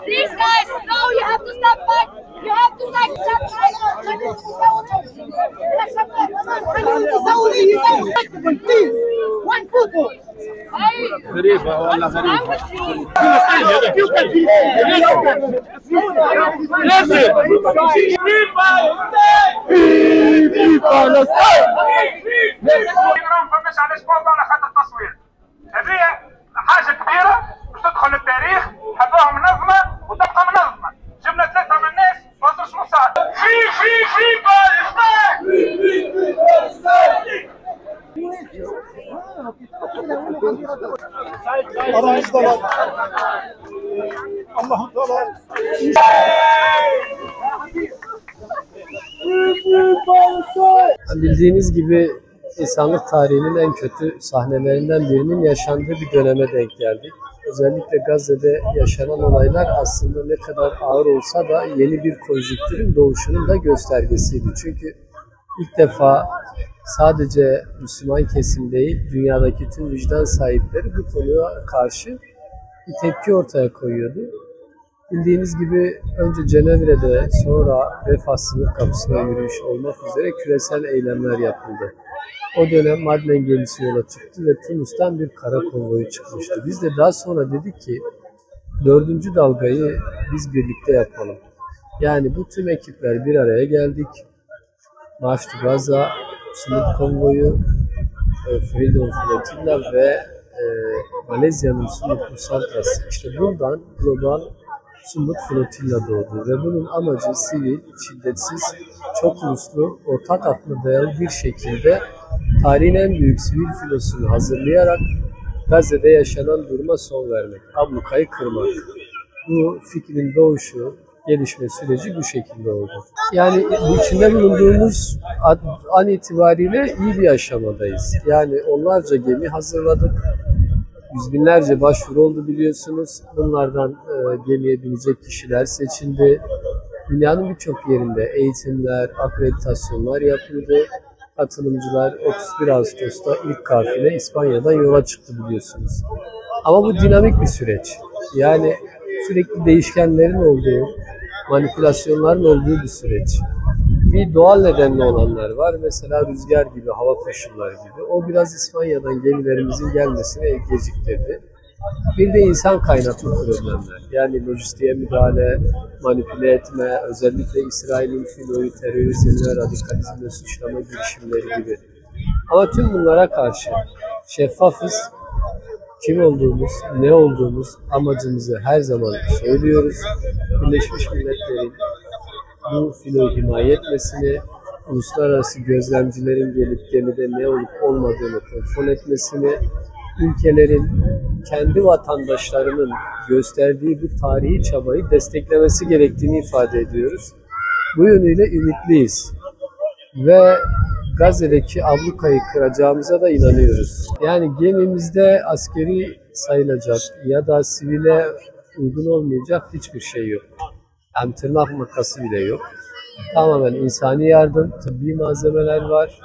These guys, no, you have to step back. You have to step back. Please, one football. غريبة والله غريبة. فماش علاش موضوع على خاطر التصوير. هذه حاجة كبيرة باش تدخل التاريخ، حبوها منظمة وتبقى منظمة. جبنا ثلاثة من الناس ما وصلش نص ساعة. في Allah'ım dolar. Bildiğiniz gibi insanlık tarihinin en kötü sahnelerinden birinin yaşandığı bir döneme denk geldik. Özellikle Gazze'de yaşanan olaylar aslında ne kadar ağır olsa da yeni bir konjonktürün doğuşunun da göstergesiydi. Çünkü ilk defa sadece Müslüman kesim değil, dünyadaki tüm vicdan sahipleri bu konuya karşı bir tepki ortaya koyuyordu. Bildiğiniz gibi önce Cenevre'de, sonra Refah sınır kapısına yürüyüş olmak üzere küresel eylemler yapıldı. O dönem Madlen gemisi yola çıktı ve Tunus'tan bir kara konvoyu çıkmıştı. Biz de daha sonra dedik ki 4. dalgayı biz birlikte yapalım. Yani bu tüm ekipler bir araya geldik. March to Gaza, sınır konvoyu, Freedom Flotilla ve Malezya'nın Sumut Musantrası. İşte buradan global Sumut Flotilla doğdu ve bunun amacı sivil, şiddetsiz, çok uluslu, ortak akla dayalı bir şekilde tarihin en büyük sivil filosunu hazırlayarak Gazze'de yaşanan duruma son vermek, ablukayı kırmak. Bu fikrin doğuşu, gelişme süreci bu şekilde oldu. Yani bu içinde bulunduğumuz an itibariyle iyi bir aşamadayız. Yani onlarca gemi hazırladık. Yüz binlerce başvuru oldu biliyorsunuz. Bunlardan gemiye binecek kişiler seçildi. Dünyanın birçok yerinde eğitimler, akreditasyonlar yapıldı. Katılımcılar 31 Ağustos'ta ilk kafile İspanya'dan yola çıktı biliyorsunuz. Ama bu dinamik bir süreç. Yani sürekli değişkenlerin olduğu, manipülasyonların olduğu bir süreç. Bir doğal nedenli olanlar var. Mesela rüzgar gibi, hava koşulları gibi. O biraz İspanya'dan gemilerimizin gelmesini geciktirdi. Bir de insan kaynaklı problemler. Yani lojistiğe müdahale, manipüle etme, özellikle İsrail'in filoyu, terörizmle, radikalizmle suçlama girişimleri gibi. Ama tüm bunlara karşı şeffafız. Kim olduğumuz, ne olduğumuz amacımızı her zaman söylüyoruz. Birleşmiş Milletler'in bu filoyu himaye etmesini, uluslararası gözlemcilerin gelip gemide ne olup olmadığını kontrol etmesini, ülkelerin kendi vatandaşlarının gösterdiği bu tarihi çabayı desteklemesi gerektiğini ifade ediyoruz. Bu yönüyle ümitliyiz ve Gazze'deki ablukayı kıracağımıza da inanıyoruz. Yani gemimizde askeri sayılacak ya da sivile uygun olmayacak hiçbir şey yok. Yani tırnak makası bile yok. Tamamen insani yardım, tıbbi malzemeler var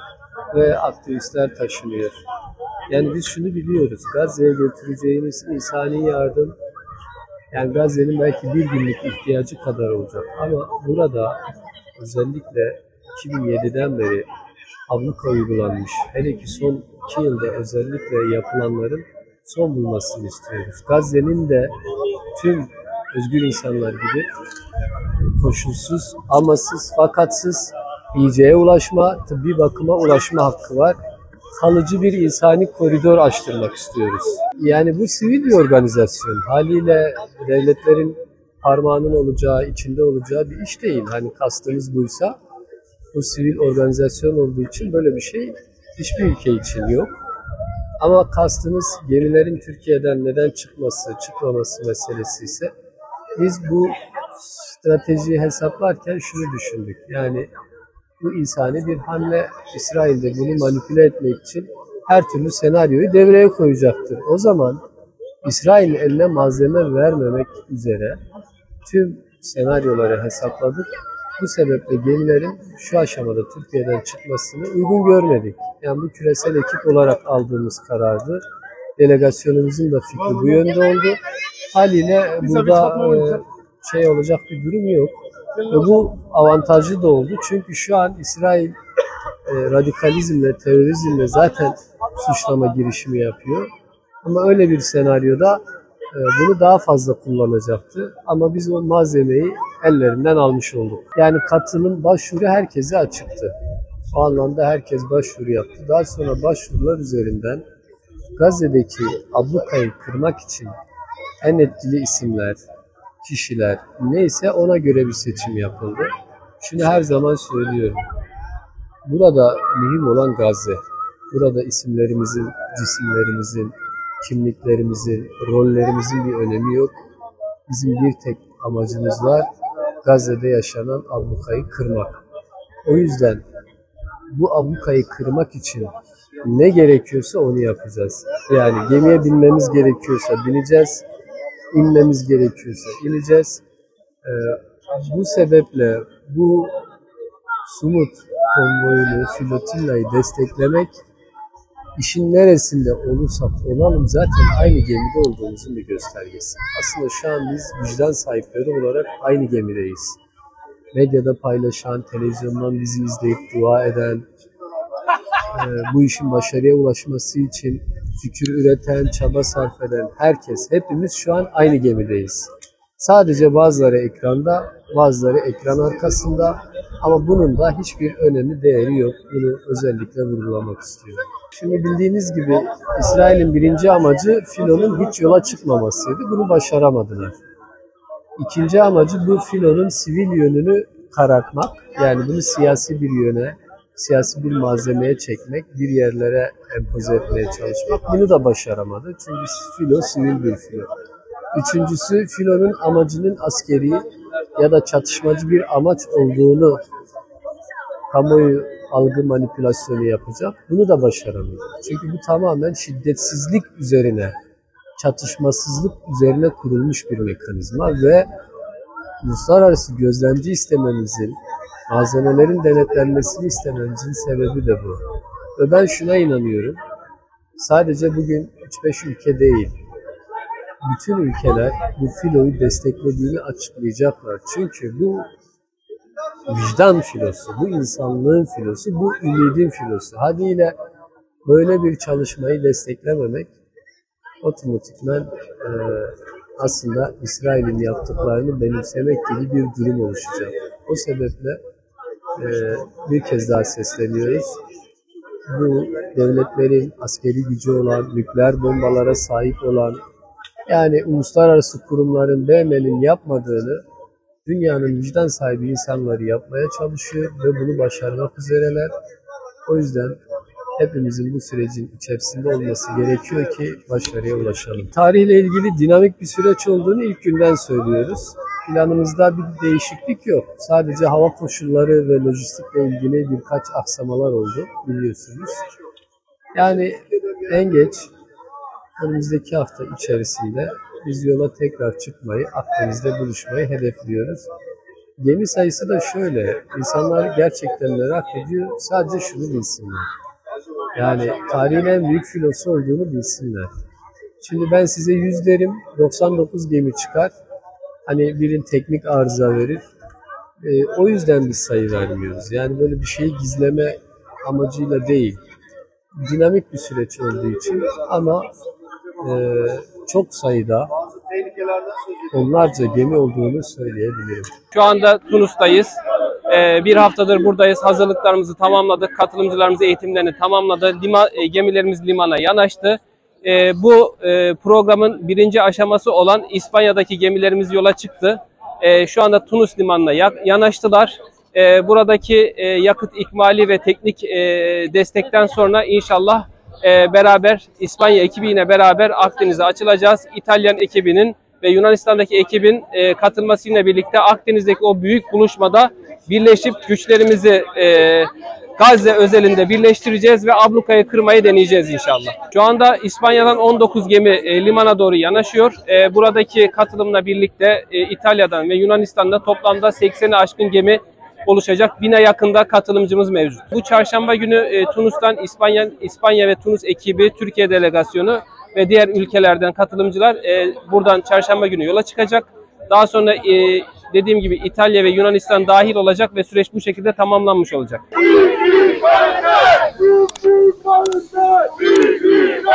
ve aktivistler taşınıyor. Yani biz şunu biliyoruz, Gazze'ye götüreceğimiz insani yardım, yani Gazze'nin belki bir günlük ihtiyacı kadar olacak. Ama burada özellikle 2007'den beri abluka uygulanmış. Hele ki son 2 yılda özellikle yapılanların son bulmasını istiyoruz. Gazze'nin de tüm özgür insanlar gibi koşulsuz, amasız, fakatsız yiyeceğe ulaşma, tıbbi bakıma ulaşma hakkı var. Kalıcı bir insani koridor açtırmak istiyoruz. Yani bu sivil bir organizasyon. Haliyle devletlerin parmağının olacağı, içinde olacağı bir iş değil. Hani kastınız buysa, bu sivil organizasyon olduğu için böyle bir şey hiçbir ülke için yok. Ama kastınız gemilerin Türkiye'den neden çıkması, çıkmaması meselesi ise biz bu stratejiyi hesaplarken şunu düşündük. Yani bu insani bir hamle, İsrail'de bunu manipüle etmek için her türlü senaryoyu devreye koyacaktır. O zaman İsrail'in eline malzeme vermemek üzere tüm senaryoları hesapladık. Bu sebeple gemilerin şu aşamada Türkiye'den çıkmasını uygun görmedik. Yani bu küresel ekip olarak aldığımız karardı. Delegasyonumuzun da fikri bu yönde oldu. Haliyle burada olacak bir durum yok. Ve bu avantajlı da oldu. Çünkü şu an İsrail radikalizmle, terörizmle zaten suçlama girişimi yapıyor. Ama öyle bir senaryoda bunu daha fazla kullanacaktı. Ama biz o malzemeyi ellerinden almış olduk. Yani katılım, başvuru herkese açıktı. O anlamda herkes başvuru yaptı. Daha sonra başvurular üzerinden Gazze'deki ablukayı kırmak için en etkili isimler, kişiler neyse ona göre bir seçim yapıldı. Şunu her zaman söylüyorum. Burada mühim olan Gazze. Burada isimlerimizin, cisimlerimizin, kimliklerimizin, rollerimizin bir önemi yok. Bizim bir tek amacımız var. Gazze'de yaşanan ablukayı kırmak. O yüzden bu ablukayı kırmak için ne gerekiyorsa onu yapacağız. Yani gemiye binmemiz gerekiyorsa bineceğiz, inmemiz gerekiyorsa ineceğiz. Bu sebeple bu Sumut konvoyunu, flotillayı desteklemek, işin neresinde olursak olalım zaten aynı gemide olduğumuzun bir göstergesi. Aslında şu an biz vicdan sahipleri olarak aynı gemideyiz. Medyada paylaşan, televizyondan bizi izleyip dua eden, bu işin başarıya ulaşması için fikir üreten, çaba sarf eden herkes, hepimiz şu an aynı gemideyiz. Sadece bazıları ekranda, bazıları ekran arkasında ama bunun da hiçbir önemi, değeri yok. Bunu özellikle vurgulamak istiyorum. Şimdi bildiğiniz gibi İsrail'in birinci amacı filonun hiç yola çıkmamasıydı. Bunu başaramadılar. İkinci amacı bu filonun sivil yönünü karartmak. Yani bunu siyasi bir yöne, siyasi bir malzemeye çekmek, bir yerlere empoze etmeye çalışmak. Bunu da başaramadı. Çünkü filo sivil bir filo. Üçüncüsü filonun amacının askeri ya da çatışmacı bir amaç olduğunu kamuoyu algı manipülasyonu yapacak. Bunu da başaramıyor. Çünkü bu tamamen şiddetsizlik üzerine, çatışmasızlık üzerine kurulmuş bir mekanizma ve uluslararası gözlemci istememizin, malzemelerin denetlenmesini istememizin sebebi de bu. Ve ben şuna inanıyorum, sadece bugün 3-5 ülke değil, bütün ülkeler bu filoyu desteklediğini açıklayacaklar. Çünkü bu vicdan filosu, bu insanlığın filosu, bu ümidin filosu. Haliyle böyle bir çalışmayı desteklememek otomatikman aslında İsrail'in yaptıklarını benimsemek gibi bir durum oluşacak. O sebeple bir kez daha sesleniyoruz. Bu devletlerin askeri gücü olan, nükleer bombalara sahip olan, yani uluslararası kurumların BM'nin yapmadığını dünyanın vicdan sahibi insanları yapmaya çalışıyor ve bunu başarmak üzereler. O yüzden hepimizin bu sürecin içerisinde olması gerekiyor ki başarıya ulaşalım. Tarihle ilgili dinamik bir süreç olduğunu ilk günden söylüyoruz. Planımızda bir değişiklik yok. Sadece hava koşulları ve lojistikle ilgili birkaç aksamalar oldu biliyorsunuz. Yani en geç önümüzdeki hafta içerisinde biz yola tekrar çıkmayı, Akdeniz'de buluşmayı hedefliyoruz. Gemi sayısı da şöyle, insanlar gerçekten merak ediyor, sadece şunu bilsinler. Yani tarihin en büyük filosu olduğunu bilsinler. Şimdi ben size 100 derim, 99 gemi çıkar. Hani birin teknik arıza verir. O yüzden biz sayı vermiyoruz. Yani böyle bir şeyi gizleme amacıyla değil. Dinamik bir süreç olduğu için ama çok sayıda onlarca gemi olduğunu söyleyebilirim. Şu anda Tunus'tayız. Bir haftadır buradayız. Hazırlıklarımızı tamamladık. Katılımcılarımız eğitimlerini tamamladı. Gemilerimiz limana yanaştı. Bu programın birinci aşaması olan İspanya'daki gemilerimiz yola çıktı. şu anda Tunus limanına yanaştılar. Buradaki yakıt ikmali ve teknik destekten sonra inşallah beraber İspanya ekibiyle beraber Akdeniz'e açılacağız. İtalyan ekibinin ve Yunanistan'daki ekibin katılmasıyla birlikte Akdeniz'deki o büyük buluşmada birleşip güçlerimizi Gazze özelinde birleştireceğiz ve ablukayı kırmayı deneyeceğiz inşallah. Şu anda İspanya'dan 19 gemi limana doğru yanaşıyor. Buradaki katılımla birlikte İtalya'dan ve Yunanistan'da toplamda 80'e aşkın gemi oluşacak. 1000'e yakında katılımcımız mevcut. Bu çarşamba günü Tunus'tan İspanya ve Tunus ekibi, Türkiye delegasyonu ve diğer ülkelerden katılımcılar buradan çarşamba günü yola çıkacak. Daha sonra dediğim gibi İtalya ve Yunanistan dahil olacak ve süreç bu şekilde tamamlanmış olacak. Büyük